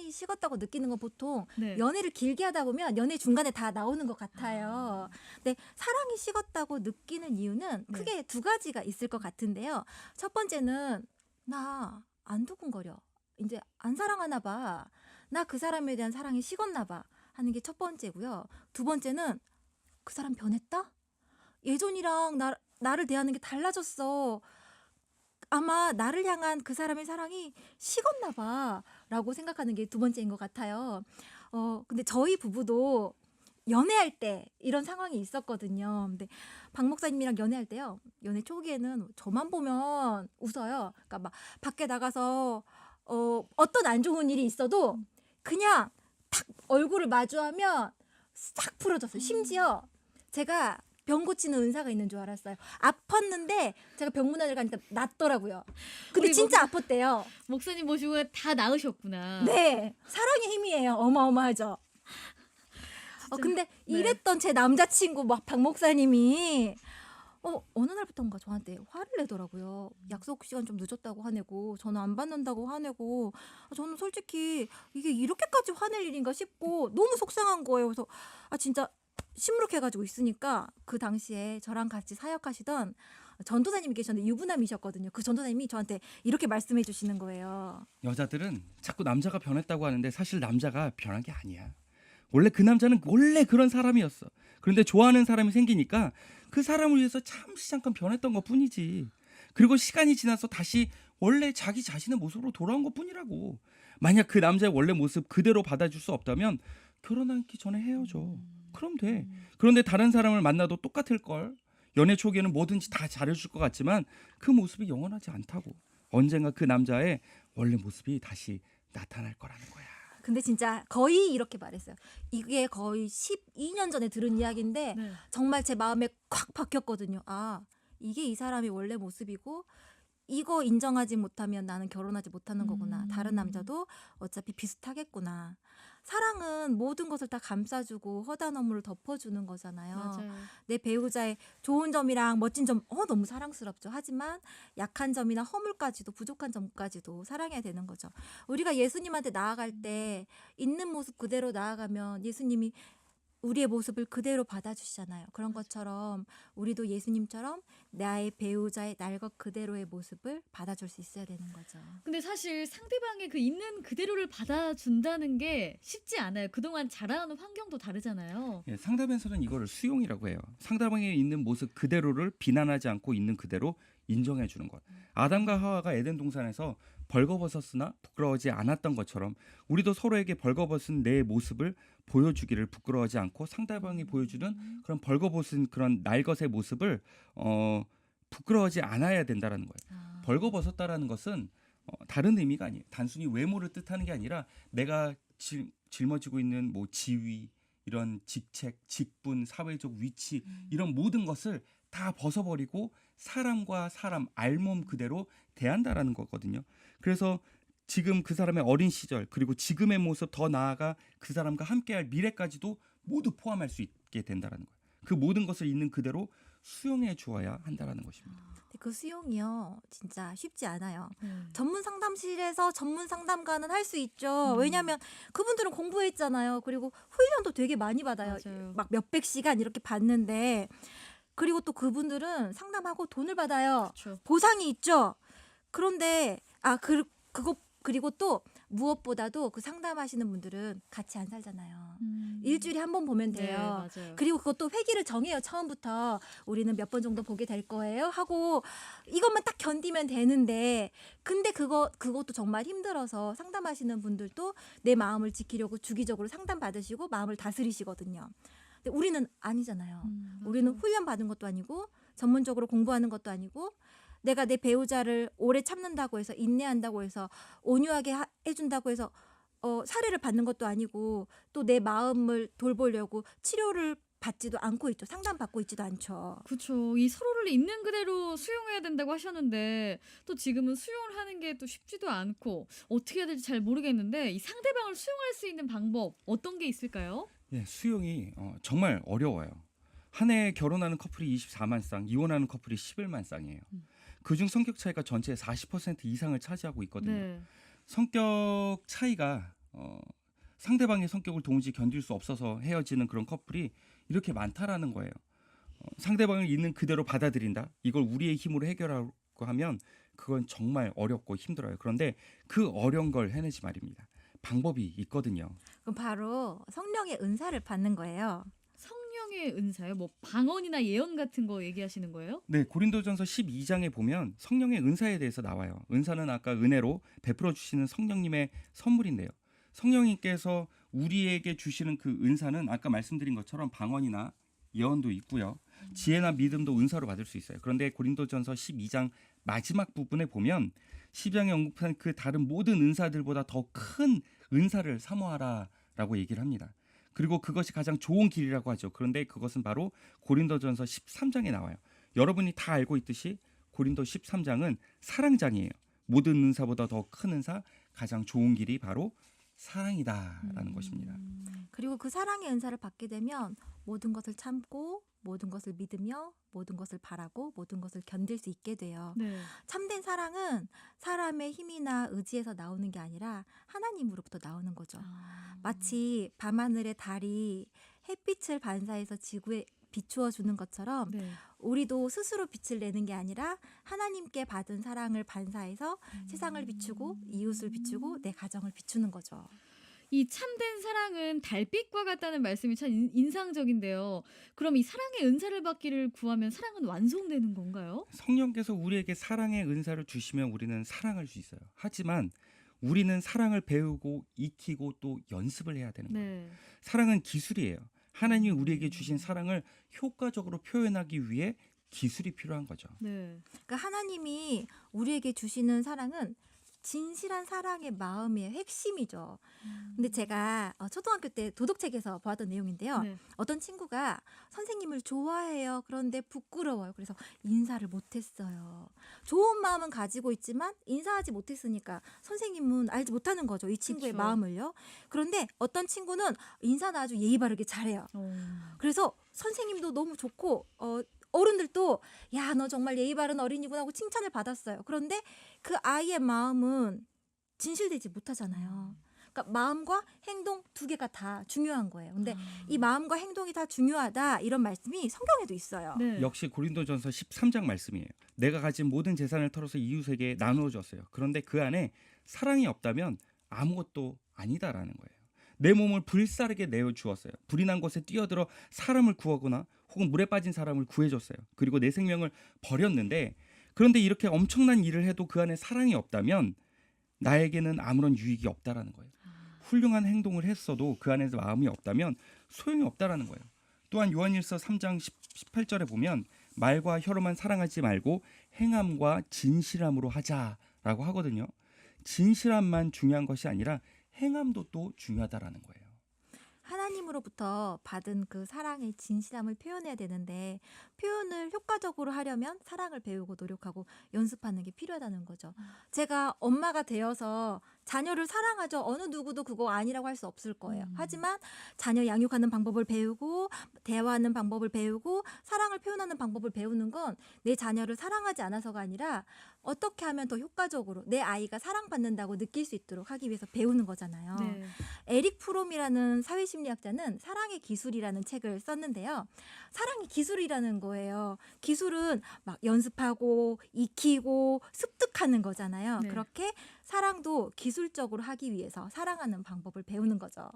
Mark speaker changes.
Speaker 1: 사랑이 식었다고 느끼는 건 보통
Speaker 2: 네.
Speaker 1: 연애를 길게 하다 보면 연애 중간에 다 나오는 것 같아요. 근데 사랑이 식었다고 느끼는 이유는
Speaker 2: 네.
Speaker 1: 크게 두 가지가 있을 것 같은데요. 첫 번째는 나 안 두근거려. 이제 안 사랑하나 봐. 나 그 사람에 대한 사랑이 식었나 봐. 하는 게 첫 번째고요. 두 번째는 그 사람 변했다? 예전이랑 나를 대하는 게 달라졌어. 아마 나를 향한 그 사람의 사랑이 식었나 봐. 라고 생각하는 게 두 번째인 것 같아요. 근데 저희 부부도 연애할 때 이런 상황이 있었거든요. 근데 박 목사님이랑 연애할 때요. 연애 초기에는 저만 보면 웃어요. 그러니까 막 밖에 나가서 어떤 안 좋은 일이 있어도 그냥 탁 얼굴을 마주하면 싹 풀어졌어요. 심지어 제가 병 고치는 은사가 있는 줄 알았어요. 아팠는데 제가 병문안을 가니까 낫더라고요. 근데
Speaker 2: 우리
Speaker 1: 진짜 아팠대요.
Speaker 2: 목사님 모시고 다 나으셨구나.
Speaker 1: 네. 사랑의 힘이에요. 어마어마하죠.
Speaker 2: 진짜.
Speaker 1: 근데
Speaker 2: 네.
Speaker 1: 이랬던 제 남자친구 막 박 목사님이 어느 날부터인가 저한테 화를 내더라고요. 약속 시간 좀 늦었다고 화내고 전화 안 받는다고 화내고 저는 솔직히 이게 이렇게까지 화낼 일인가 싶고 너무 속상한 거예요. 그래서 진짜 시무룩해가지고 있으니까 그 당시에 저랑 같이 사역하시던 전도사님이 계셨는데 유부남이셨거든요. 그 전도사님이 저한테 이렇게 말씀해 주시는 거예요.
Speaker 3: 여자들은 자꾸 남자가 변했다고 하는데 사실 남자가 변한 게 아니야. 원래 그 남자는 원래 그런 사람이었어. 그런데 좋아하는 사람이 생기니까 그 사람을 위해서 잠시 잠깐 변했던 것뿐이지. 그리고 시간이 지나서 다시 원래 자기 자신의 모습으로 돌아온 것뿐이라고. 만약 그 남자의 원래 모습 그대로 받아줄 수 없다면 결혼하기 전에 헤어져. 그럼 돼. 그런데 다른 사람을 만나도 똑같을 걸. 연애 초기에는 뭐든지 다 잘해줄 것 같지만 그 모습이 영원하지 않다고. 언젠가 그 남자의 원래 모습이 다시 나타날 거라는 거야.
Speaker 1: 근데 진짜 거의 이렇게 말했어요. 이게 거의 12년 전에 들은 이야기인데
Speaker 2: 네.
Speaker 1: 정말 제 마음에 콱 박혔거든요. 이게 이 사람이 원래 모습이고 이거 인정하지 못하면 나는 결혼하지 못하는 거구나. 다른 남자도 어차피 비슷하겠구나. 사랑은 모든 것을 다 감싸주고 허다 너머를 덮어주는 거잖아요.
Speaker 2: 맞아요.
Speaker 1: 내 배우자의 좋은 점이랑 멋진 점 너무 사랑스럽죠. 하지만 약한 점이나 허물까지도 부족한 점까지도 사랑해야 되는 거죠. 우리가 예수님한테 나아갈 때 있는 모습 그대로 나아가면 예수님이 우리의 모습을 그대로 받아주시잖아요. 그런 것처럼 우리도 예수님처럼 나의 배우자의 날 것 그대로의 모습을 받아줄 수 있어야 되는 거죠.
Speaker 2: 근데 사실 상대방의 그 있는 그대로를 받아준다는 게 쉽지 않아요. 그동안 자라나는 환경도 다르잖아요.
Speaker 3: 예, 상담에서는 이거를 수용이라고 해요. 상대방에 있는 모습 그대로를 비난하지 않고 있는 그대로 인정해 주는 것. 아담과 하와가 에덴 동산에서 벌거벗었으나 부끄러워하지 않았던 것처럼 우리도 서로에게 벌거벗은 내 모습을 보여주기를 부끄러워하지 않고 상대방이 보여주는 그런 벌거벗은 그런 날것의 모습을 부끄러워하지 않아야 된다라는 거예요. 벌거벗었다라는 것은 다른 의미가 아니에요. 단순히 외모를 뜻하는 게 아니라 내가 짊어지고 있는 뭐 지위, 이런 직책, 직분, 사회적 위치 이런 모든 것을 다 벗어버리고 사람과 사람, 알몸 그대로 대한다라는 거거든요. 그래서 지금 그 사람의 어린 시절 그리고 지금의 모습 더 나아가 그 사람과 함께할 미래까지도 모두 포함할 수 있게 된다라는 거예요. 그 모든 것을 있는 그대로 수용해 주어야 한다라는 것입니다.
Speaker 1: 근데 그 수용이요 진짜 쉽지 않아요. 전문 상담실에서 전문 상담가는 할 수 있죠. 왜냐하면 그분들은 공부했잖아요. 그리고 훈련도 되게 많이 받아요.
Speaker 2: 맞아요.
Speaker 1: 막 몇백 시간 이렇게 받는데 그리고 또 그분들은 상담하고 돈을 받아요.
Speaker 2: 그렇죠.
Speaker 1: 보상이 있죠. 그런데 그리고 또 무엇보다도 그 상담하시는 분들은 같이 안 살잖아요. 일주일에 한 번 보면
Speaker 2: 네,
Speaker 1: 돼요.
Speaker 2: 맞아요.
Speaker 1: 그리고 그것도 회기를 정해요. 처음부터 우리는 몇 번 정도 보게 될 거예요 하고 이것만 딱 견디면 되는데 근데 그것도 정말 힘들어서 상담하시는 분들도 내 마음을 지키려고 주기적으로 상담 받으시고 마음을 다스리시거든요. 근데 우리는 아니잖아요. 우리는 훈련 받은 것도 아니고 전문적으로 공부하는 것도 아니고 내가 내 배우자를 오래 참는다고 해서 인내한다고 해서 온유하게 해준다고 해서 사례를 받는 것도 아니고 또 내 마음을 돌보려고 치료를 받지도 않고 있죠. 상담받고 있지도 않죠.
Speaker 2: 그렇죠. 이 서로를 있는 그대로 수용해야 된다고 하셨는데 또 지금은 수용을 하는 게 또 쉽지도 않고 어떻게 해야 될지 잘 모르겠는데 이 상대방을 수용할 수 있는 방법 어떤 게 있을까요?
Speaker 3: 예, 수용이 정말 어려워요. 한 해에 결혼하는 커플이 24만 쌍, 이혼하는 커플이 11만 쌍이에요. 그중 성격 차이가 전체의 40% 이상을 차지하고 있거든요.
Speaker 2: 네.
Speaker 3: 성격 차이가 상대방의 성격을 도무지 견딜 수 없어서 헤어지는 그런 커플이 이렇게 많다라는 거예요. 상대방을 있는 그대로 받아들인다. 이걸 우리의 힘으로 해결하고 하면 그건 정말 어렵고 힘들어요. 그런데 그 어려운 걸 해내지 말입니다. 방법이 있거든요.
Speaker 1: 그럼 바로 성령의 은사를 받는 거예요.
Speaker 2: 성령의 은사요? 뭐 방언이나 예언 같은 거 얘기하시는 거예요?
Speaker 3: 네, 고린도전서 12장에 보면 성령의 은사에 대해서 나와요. 은사는 아까 은혜로 베풀어 주시는 성령님의 선물인데요. 성령님께서 우리에게 주시는 그 은사는 아까 말씀드린 것처럼 방언이나 예언도 있고요. 지혜나 믿음도 은사로 받을 수 있어요. 그런데 고린도전서 12장 마지막 부분에 보면 12장에 언급한 그 다른 모든 은사들보다 더 큰 은사를 사모하라라고 얘기를 합니다. 그리고 그것이 가장 좋은 길이라고 하죠. 그런데 그것은 바로 고린도전서 13장에 나와요. 여러분이 다 알고 있듯이 고린도 13장은 사랑장이에요. 모든 은사보다 더 큰 은사, 가장 좋은 길이 바로 사랑이다라는 것입니다.
Speaker 1: 그리고 그 사랑의 은사를 받게 되면 모든 것을 참고 모든 것을 믿으며 모든 것을 바라고 모든 것을 견딜 수 있게 돼요.
Speaker 2: 네.
Speaker 1: 참된 사랑은 사람의 힘이나 의지에서 나오는 게 아니라 하나님으로부터 나오는 거죠. 마치 밤하늘의 달이 햇빛을 반사해서 지구에 비추어 주는 것처럼
Speaker 2: 네.
Speaker 1: 우리도 스스로 빛을 내는 게 아니라 하나님께 받은 사랑을 반사해서 세상을 비추고 이웃을 비추고 내 가정을 비추는 거죠.
Speaker 2: 이 참된 사랑은 달빛과 같다는 말씀이 참 인상적인데요. 그럼 이 사랑의 은사를 받기를 구하면 사랑은 완성되는 건가요?
Speaker 3: 성령께서 우리에게 사랑의 은사를 주시면 우리는 사랑할 수 있어요. 하지만 우리는 사랑을 배우고 익히고 또 연습을 해야 되는 거예요.
Speaker 2: 네.
Speaker 3: 사랑은 기술이에요. 하나님이 우리에게 주신 사랑을 효과적으로 표현하기 위해 기술이 필요한 거죠.
Speaker 2: 네.
Speaker 1: 그러니까 하나님이 우리에게 주시는 사랑은 진실한 사랑의 마음의 핵심이죠. 근데 제가 초등학교 때 도덕책에서 보았던 내용인데요.
Speaker 2: 네.
Speaker 1: 어떤 친구가 선생님을 좋아해요. 그런데 부끄러워요. 그래서 인사를 못했어요. 좋은 마음은 가지고 있지만 인사하지 못했으니까 선생님은 알지 못하는 거죠. 이 친구의
Speaker 2: 그쵸.
Speaker 1: 마음을요. 그런데 어떤 친구는 인사는 아주 예의 바르게 잘해요. 그래서 선생님도 너무 좋고 어른들도 야, 너 정말 예의 바른 어린이구나 하고 칭찬을 받았어요. 그런데 그 아이의 마음은 진실되지 못하잖아요. 그러니까 마음과 행동 두 개가 다 중요한 거예요. 근데 이 마음과 행동이 다 중요하다 이런 말씀이 성경에도 있어요.
Speaker 2: 네.
Speaker 3: 역시 고린도전서 13장 말씀이에요. 내가 가진 모든 재산을 털어서 이웃에게 나누어 줬어요. 그런데 그 안에 사랑이 없다면 아무것도 아니다라는 거예요. 내 몸을 불사르게 내어 주었어요. 불이 난 곳에 뛰어들어 사람을 구하거나 혹은 물에 빠진 사람을 구해줬어요. 그리고 내 생명을 버렸는데 그런데 이렇게 엄청난 일을 해도 그 안에 사랑이 없다면 나에게는 아무런 유익이 없다라는 거예요. 훌륭한 행동을 했어도 그 안에서 마음이 없다면 소용이 없다라는 거예요. 또한 요한일서 3장 18절에 보면 말과 혀로만 사랑하지 말고 행함과 진실함으로 하자라고 하거든요. 진실함만 중요한 것이 아니라 행함도 또 중요하다라는 거예요.
Speaker 1: 하나님으로부터 받은 그 사랑의 진실함을 표현해야 되는데 표현을 효과적으로 하려면 사랑을 배우고 노력하고 연습하는 게 필요하다는 거죠. 제가 엄마가 되어서 자녀를 사랑하죠. 어느 누구도 그거 아니라고 할 수 없을 거예요. 하지만 자녀 양육하는 방법을 배우고 대화하는 방법을 배우고 사랑을 표현하는 방법을 배우는 건 내 자녀를 사랑하지 않아서가 아니라 어떻게 하면 더 효과적으로 내 아이가 사랑받는다고 느낄 수 있도록 하기 위해서 배우는 거잖아요.
Speaker 2: 네.
Speaker 1: 에릭 프롬이라는 사회심리학자는 사랑의 기술이라는 책을 썼는데요. 사랑이 기술이라는 거예요. 기술은 막 연습하고 익히고 습득하는 거잖아요.
Speaker 2: 네.
Speaker 1: 그렇게 사랑도 기술적으로 하기 위해서 사랑하는 방법을 배우는 거죠.